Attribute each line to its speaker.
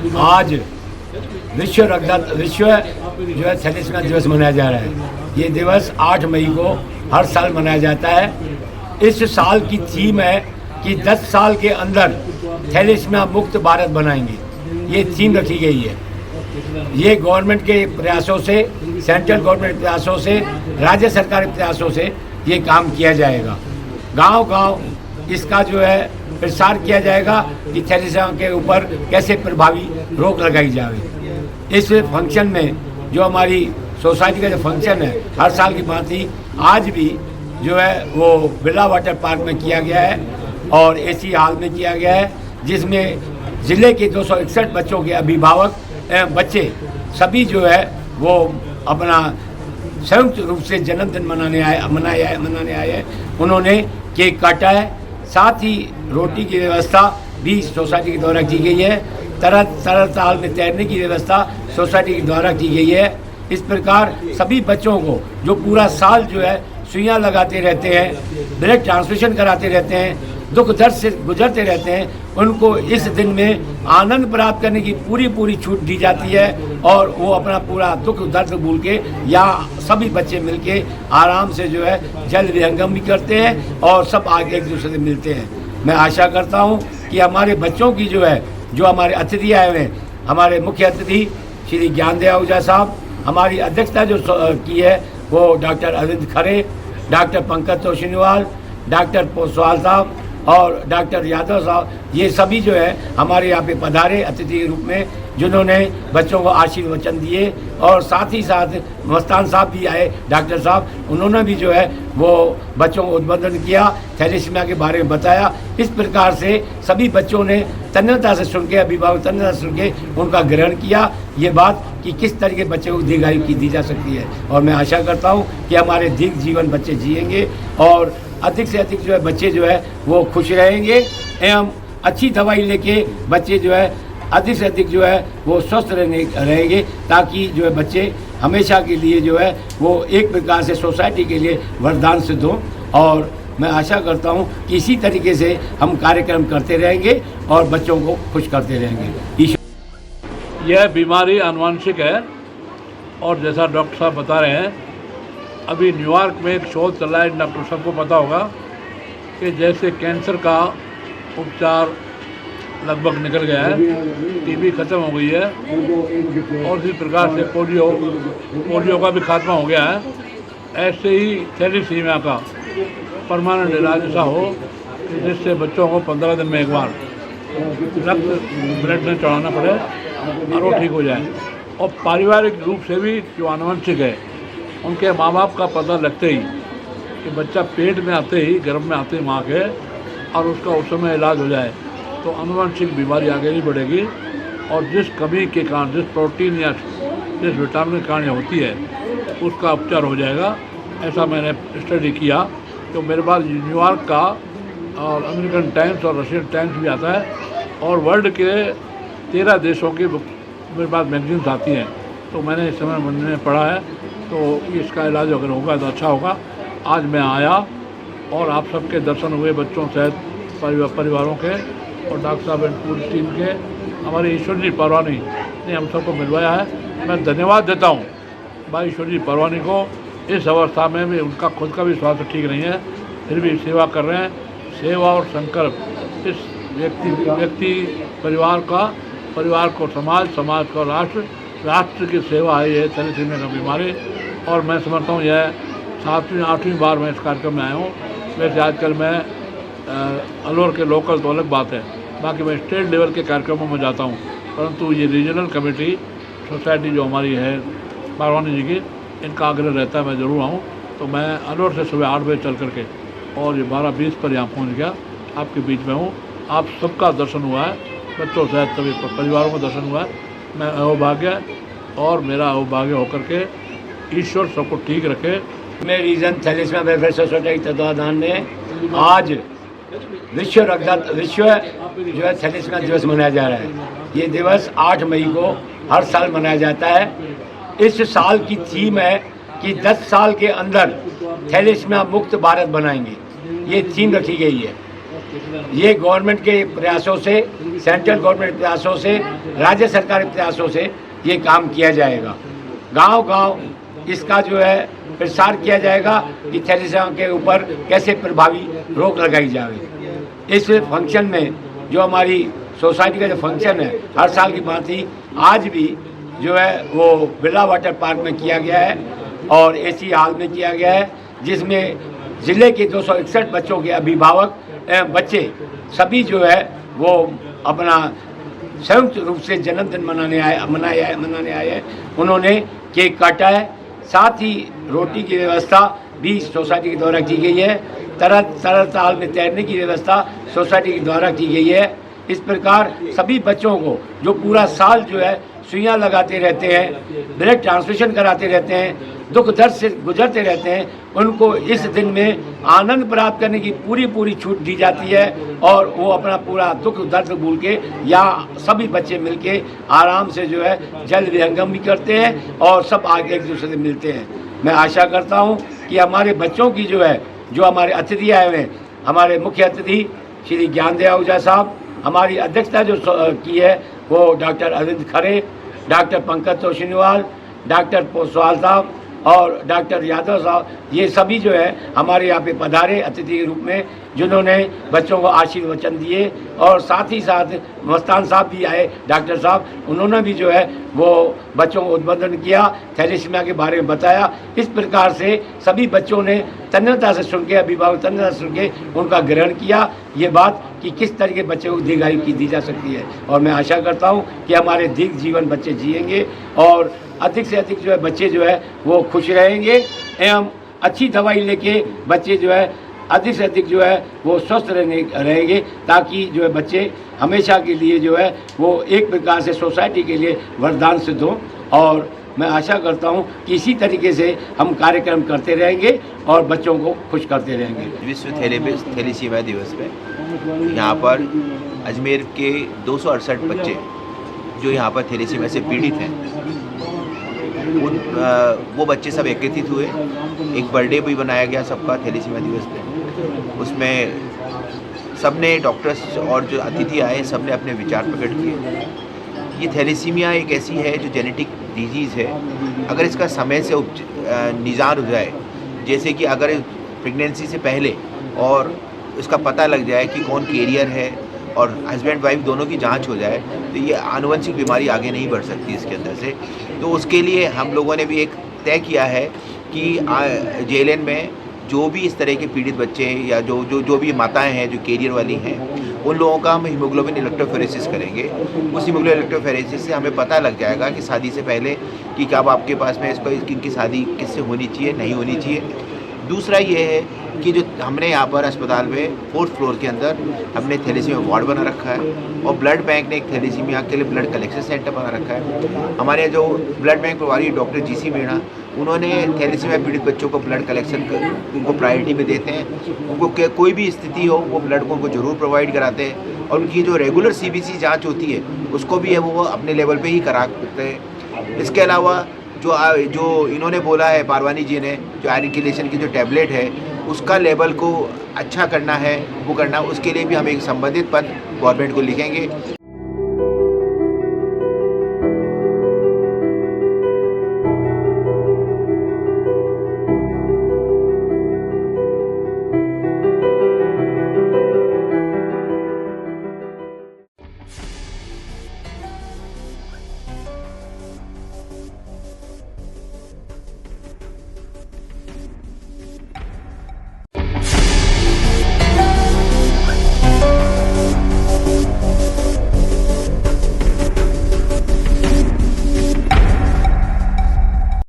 Speaker 1: आज विश्व जो है थैलेसीमिया दिवस मनाया जा रहा है। ये दिवस 8 मई को हर साल मनाया जाता है। इस साल की थीम है कि 10 साल के अंदर थैलेसीमिया मुक्त भारत बनाएंगे। ये थीम रखी गई है। ये गवर्नमेंट के प्रयासों से, सेंट्रल गवर्नमेंट प्रयासों से, राज्य सरकार के प्रयासों से ये काम किया जाएगा। गांव-गांव इसका जो है प्रसार किया जाएगा कि थैलेसीमिया के ऊपर कैसे प्रभावी रोक लगाई जाए। इस फंक्शन में जो हमारी सोसाइटी का जो फंक्शन है, हर साल की भांति आज भी जो है वो बिरला वाटर पार्क में किया गया है और एसी हॉल में किया गया है, जिसमें ज़िले के 261 बच्चों के अभिभावक एवं बच्चे सभी जो है वो अपना संयुक्त रूप से जन्मदिन मनाने आए हैं। उन्होंने केक काटा है, साथ ही रोटी की व्यवस्था भी सोसाइटी के द्वारा की गई है। तरह ताल में तैरने की व्यवस्था सोसाइटी के द्वारा की गई है। इस प्रकार सभी बच्चों को जो पूरा साल जो है सुइयाँ लगाते रहते हैं, ब्लड ट्रांसफ्यूशन कराते रहते हैं, दुख दर्द से गुजरते रहते हैं, उनको इस दिन में आनंद प्राप्त करने की पूरी छूट दी जाती है और वो अपना पूरा दुख दर्द भूल के या सभी बच्चे मिलके आराम से जो है जल विहंगम भी करते हैं और सब आगे एक दूसरे से मिलते हैं। मैं आशा करता हूँ कि हमारे बच्चों की जो है, जो हमारे अतिथि आए हुए हैं, हमारे मुख्य अतिथि श्री ज्ञानदेव आहूजा साहब, हमारी अध्यक्षता जो की है वो डॉक्टर अरविंद खरे, डॉक्टर पंकज तोशिनीवाल, डॉक्टर पोसवाल साहब और डॉक्टर यादव साहब, ये सभी जो है हमारे यहाँ पे पधारे अतिथि के रूप में, जिन्होंने बच्चों को आशीर्वचन दिए। और साथ ही साथ मस्तान साहब भी आए, डॉक्टर साहब, उन्होंने भी जो है वो बच्चों को उद्बोधन किया, थैलेसीमिया के बारे में बताया। इस प्रकार से सभी बच्चों ने तन्मयता से सुन के, अभिभावक तन्मयता से सुन के उनका ग्रहण किया ये बात कि किस तरीके बच्चे को दीर्घायु की दी जा सकती है। और मैं आशा करता हूँ कि हमारे दीर्घ जीवन बच्चे जिएंगे और अधिक से अधिक जो है बच्चे जो है वो खुश रहेंगे एवं अच्छी दवाई लेके बच्चे जो है अधिक से अधिक जो है वो स्वस्थ रहेंगे, ताकि जो है बच्चे हमेशा के लिए जो है वो एक प्रकार से सोसाइटी के लिए वरदान सिद्ध हों। और मैं आशा करता हूँ कि इसी तरीके से हम कार्यक्रम करते रहेंगे और बच्चों को खुश करते रहेंगे।
Speaker 2: यह बीमारी आनुवंशिक है और जैसा डॉक्टर साहब बता रहे हैं, अभी न्यूयॉर्क में एक शोध चल रहा है, डॉक्टर साहब को पता होगा कि जैसे कैंसर का उपचार लगभग निकल गया है, टीबी खत्म हो गई है और इसी प्रकार से पोलियो का भी खात्मा हो गया है, ऐसे ही थैलेसीमिया का परमानेंट इलाज ऐसा हो कि जिससे बच्चों को 15 दिन में एक बार रक्त ब्लड में चढ़ाना पड़े और वो ठीक हो जाए। और पारिवारिक रूप से भी जो आनुवंशिक है, उनके माँ बाप का पता लगते ही कि बच्चा पेट में आते ही, गर्भ में आते ही माँ के, और उसका उस समय इलाज हो जाए तो आनुवंशिक बीमारी आगे नहीं बढ़ेगी। और जिस कमी के कारण, जिस प्रोटीन या जिस विटामिन के कारण होती है, उसका उपचार हो जाएगा। ऐसा मैंने स्टडी किया। तो मेरे पास न्यूयॉर्क का और अमेरिकन टाइम्स और रशियन टाइम्स भी आता है और वर्ल्ड के 13 देशों की मेरे पास मैगजीन्स आती हैं। तो मैंने इस समय मैंने पढ़ा है, तो इसका इलाज अगर होगा तो अच्छा होगा। आज मैं आया और आप सबके दर्शन हुए, बच्चों सहित परिवारों के और डॉक्टर साहब एंड पूरी टीम के, हमारे ईश्वर जी परवानी ने हम सबको मिलवाया है। मैं धन्यवाद देता हूँ भाई ईश्वर जी परवानी को। इस अवस्था में भी उनका खुद का भी स्वास्थ्य ठीक नहीं है, फिर भी सेवा कर रहे हैं। सेवा और संकल्प इस व्यक्ति परिवार को समाज को राष्ट्र की सेवा है ये थैलेसीमिया का बीमारी। और मैं समझता हूँ यह 7वीं 8वीं बार मैं इस कार्यक्रम में आया हूँ। वैसे आजकल मैं अलवर के लोकल तो अलग बात है, बाकी मैं स्टेट लेवल के कार्यक्रमों में जाता हूँ, परंतु ये रीजनल कमेटी सोसाइटी जो हमारी है परवानी जी की, इनका आग्रह रहता है मैं ज़रूर आऊँ। तो मैं अलवर से सुबह 8 बजे चल करके और ये 12:20 पर यहाँ पहुँच गया, आपके बीच में हूँ। आप सबका दर्शन हुआ है, बच्चों सहित सभी परिवारों का दर्शन हुआ है। मैं अहोभाग्य और मेरा अहोभाग्य होकर के ईश्वर सबको ठीक रखे।
Speaker 1: मैं रीजन थैलेसीमिया वेलफेयर सोसाइटी के तत्वाधान में आज विश्व जो है थैलेसीमिया दिवस मनाया जा रहा है। ये दिवस 8 मई को हर साल मनाया जाता है। इस साल की थीम है कि 10 साल के अंदर थैलेसीमिया मुक्त भारत बनाएंगे। ये थीम रखी गई है। ये गवर्नमेंट के प्रयासों से, सेंट्रल गवर्नमेंट प्रयासों से, राज्य सरकार के प्रयासों से ये काम किया जाएगा। गांव-गांव इसका जो है प्रसार किया जाएगा कि थैलेसीमिया के ऊपर कैसे प्रभावी रोक लगाई जाए। इस फंक्शन में जो हमारी सोसाइटी का जो फंक्शन है हर साल की भांति आज भी जो है वो बिरला वाटर पार्क में किया गया है और एसी हॉल में किया गया है, जिसमें ज़िले के 261 बच्चों के अभिभावक एवं बच्चे सभी जो है वो अपना संयुक्त रूप से जन्मदिन मनाने आए हैं। उन्होंने केक काटा है, साथ ही रोटी की व्यवस्था भी सोसाइटी के द्वारा की गई है। तरह ताल में तैरने की व्यवस्था सोसाइटी के द्वारा की गई है। इस प्रकार सभी बच्चों को जो पूरा साल जो है सुइयाँ लगाते रहते हैं, ब्लड ट्रांसफ्यूशन कराते रहते हैं, दुख दर्द से गुजरते रहते हैं, उनको इस दिन में आनंद प्राप्त करने की पूरी छूट दी जाती है और वो अपना पूरा दुख दर्द भूल के या सभी बच्चे मिलके आराम से जो है जल विहंगम भी करते हैं और सब आगे एक दूसरे से मिलते हैं। मैं आशा करता हूँ कि हमारे बच्चों की जो है जो हमारे अतिथि आए हुए हैं, हमारे मुख्य अतिथि श्री ज्ञानदेव आहूजा साहब, हमारी अध्यक्षता जो की है वो डॉक्टर अरविंद खरे, डॉक्टर पंकज तोशिनीवाल, डॉक्टर पोसवाल साहब और डॉक्टर यादव साहब, ये सभी जो है हमारे यहाँ पे पधारे अतिथि के रूप में, जिन्होंने बच्चों को आशीर्वचन दिए और साथ ही साथ मस्तान साहब भी आए, डॉक्टर साहब, उन्होंने भी जो है वो बच्चों को उद्बोधन किया, थैलेसीमिया के बारे में बताया। इस प्रकार से सभी बच्चों ने तन्मयता से सुन के, अभिभावक तन्मयता से सुन के उनका ग्रहण किया ये बात कि किस तरह के बच्चे को दीर्घायु की दी जा सकती है। और मैं आशा करता हूँ कि हमारे दीर्घ जीवन बच्चे जिएंगे और अधिक से अधिक जो है बच्चे जो है वो खुश रहेंगे एवं अच्छी दवाई लेके बच्चे जो है अधिक से अधिक जो है वो स्वस्थ रहेंगे, ताकि जो है बच्चे हमेशा के लिए जो है वो एक प्रकार से सोसाइटी के लिए वरदान सिद्ध हों। और मैं आशा करता हूँ कि इसी तरीके से हम कार्यक्रम करते रहेंगे और बच्चों को खुश करते रहेंगे।
Speaker 3: विश्व थैलेसीमिया दिवस पे यहाँ पर अजमेर के 268 बच्चे जो यहाँ पर थैलेसीमिया से पीड़ित हैं, वो बच्चे सब एकत्रित हुए। एक बर्थडे भी बनाया गया सबका थैलेसीमिया दिवस पे। उसमें सबने, डॉक्टर्स और जो अतिथि आए, सबने अपने विचार प्रकट किए। ये थैलेसीमिया एक ऐसी है जो जेनेटिक डिजीज़ है, अगर इसका समय से निदान हो जाए, जैसे कि अगर प्रेगनेंसी से पहले और इसका पता लग जाए कि कौन कैरियर है और हस्बैंड वाइफ दोनों की जांच हो जाए, तो ये आनुवंशिक बीमारी आगे नहीं बढ़ सकती इसके अंदर से। तो उसके लिए हम लोगों ने भी एक तय किया है कि JLN में जो भी इस तरह के पीड़ित बच्चे हैं या जो भी माताएं हैं जो कैरियर वाली हैं, उन लोगों का हम हीमोग्लोबिन इलेक्ट्रोफोरेसिस करेंगे। उस हीमोग्लोबिन इलेक्ट्रोफोरेसिस से हमें पता लग जाएगा कि शादी से पहले कि कब आपके पास में इनकी शादी किससे होनी चाहिए, नहीं होनी चाहिए। दूसरा ये है कि जो हमने यहाँ पर अस्पताल में 4th फ्लोर के अंदर हमने थैलेसीमिया वार्ड बना रखा है और ब्लड बैंक ने एक थैलेसीमिया के लिए ब्लड कलेक्शन सेंटर बना रखा है। हमारे जो ब्लड बैंक प्रभारी डॉक्टर GC मीणा, उन्होंने थैलेसीमिया पीड़ित बच्चों को ब्लड कलेक्शन उनको प्रायोरिटी में देते हैं। उनको कोई भी स्थिति हो वो ब्लड को उनको ज़रूर प्रोवाइड कराते हैं और उनकी जो रेगुलर CBC जाँच होती है उसको भी है वो अपने लेवल पर ही करा सकते हैं। इसके अलावा जो इन्होंने बोला है, पारवानी जी ने, जो आयरन किलेशन की जो टैबलेट है उसका लेवल को अच्छा करना है, वो करना, उसके लिए भी हम एक संबंधित पत्र गवर्नमेंट को लिखेंगे।